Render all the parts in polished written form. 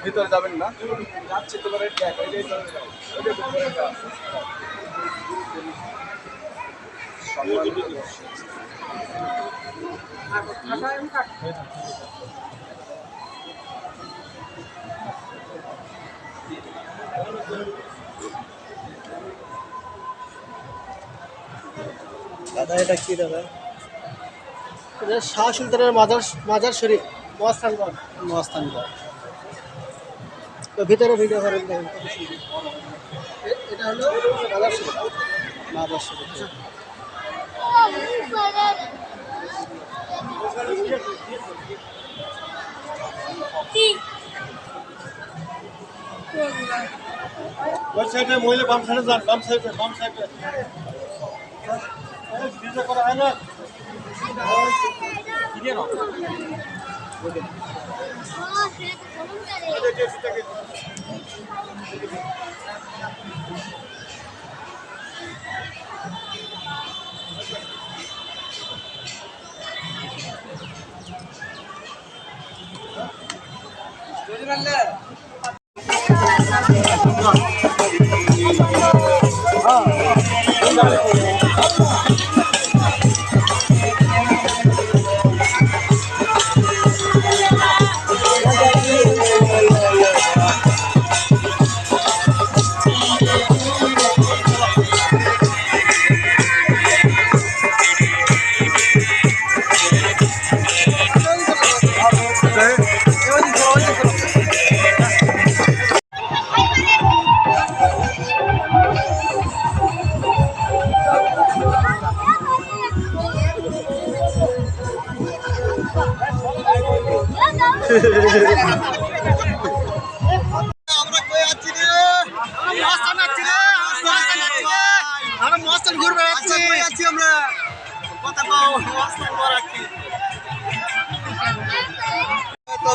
ভিতরে যাবেন না যাচ্ছি তোমার দাদা এটা কি দাদা? এটা শাহ সুলতানের মাজার শরীফ মহাস্থানগড়। তো ভিতরে ভিডিও করেন দেখেন এটা হলো মাজার শরীফ। ওই সাইডে মহিলা বাম সাইডে যান, বাম সাইডে ভিডিও করা হয় না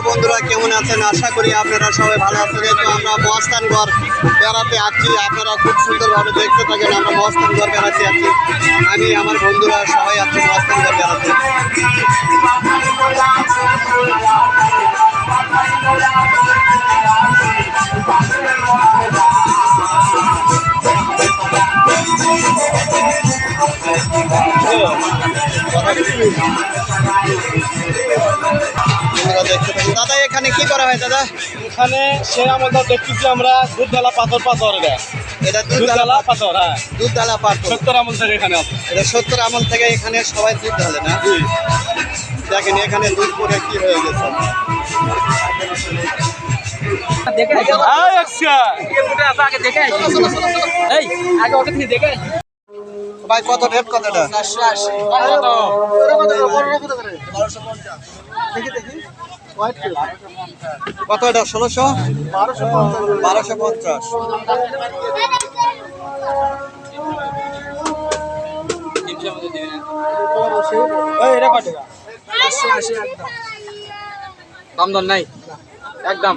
বন্ধুরা কেমন আছেন? আশা করি আপনারা সবাই ভালো আছেন। তো আমরা মহাস্থানগড় বেড়াতে আসছি, আপনারা খুব সুন্দরভাবে দেখতে থাকেন। আমরা মহাস্থানগড় বেড়াতে আসছি, আমি আমার বন্ধুরা সবাই আছি মহাস্থানগড় বেড়াতে। দাদা এখানে কি করা হয় দাদা? এখানে সে আমাদের দেখতেছি আমরা দুধ ঢালা পাথর এটা দুধ ঢালা পাথর। হ্যাঁ, দুধ ঢালা পাথর 70 আমল থেকে এখানে আছে। এটা 70 আমল থেকে এখানে সবাই দুধ ঢালে না? দেখেন এখানে দুধ পরে কি হয়ে গেছে। ভাই কত রেট কতটা? 480। কত এটা? 1600 1250। দাম দর নাই একদম।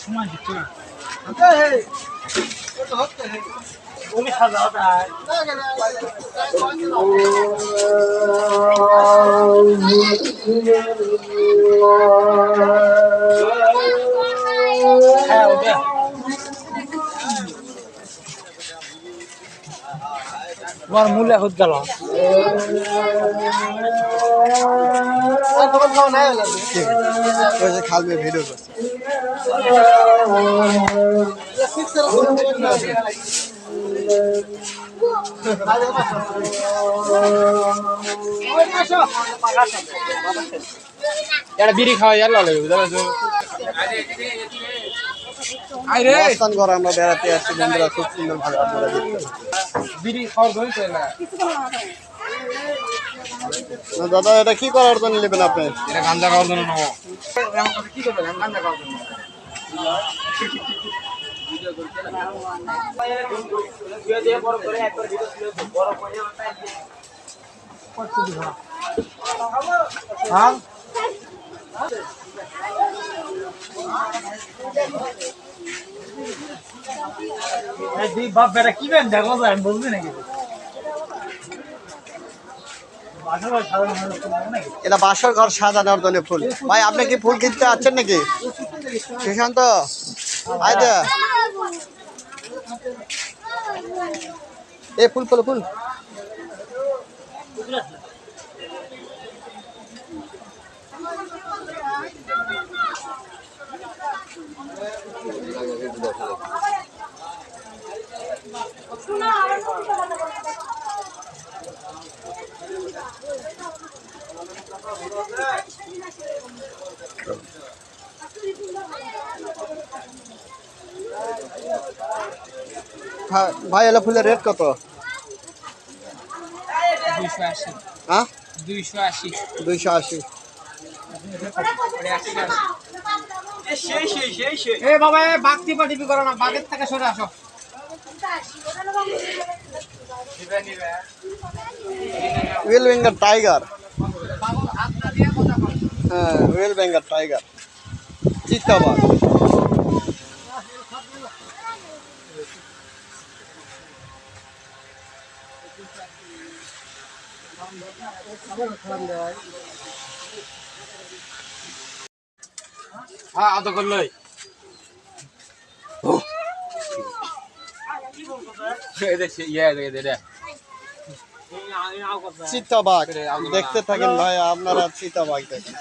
সময় দিচ্ছ না হ্যাঁ ওটা তোমার মূল্য হত গেল। খালবে ভিডিও করছে। এটা বিড়ি খাওয়া যার লাগে আমরা বেড়াতে আসছি বন্ধুরা, খুব সুন্দর ভালো আপনারা বিড়ি খাওয়ার ধরেছে না। দাদা এটা কি করার জন্য নেবেন আপনি? এটা গাঁজা খাওয়ার জন্য নেবো। কি করবেন? গাঁজা খাওয়ার জন্য হ্যাঁ বাপ বেটা কি বেন দেখো আমি বলবি নাকি এটা বাসর ঘর সাজানোর জন্য ফুল। ভাই আপনি কি ফুল কিনতে আছেন নাকি? সুশান্ত আইদা এ ফুল ফুল ফুল ভাই এলা ফুলের রেট কত? 280 হ্যাঁ 280 280। এ বাবা এ বাগতি পাটিপি করো না, বাগের থেকে সরে আসো। Will Bengal tiger. হ্যাঁ উইল বেঙ্গল টাইগার চিতাবাঘ। হ্যাঁ আতো করলই চিতাবাঘ দেখতে থাকেন ভাই, আপনারা চিতাবাঘ দেখেন।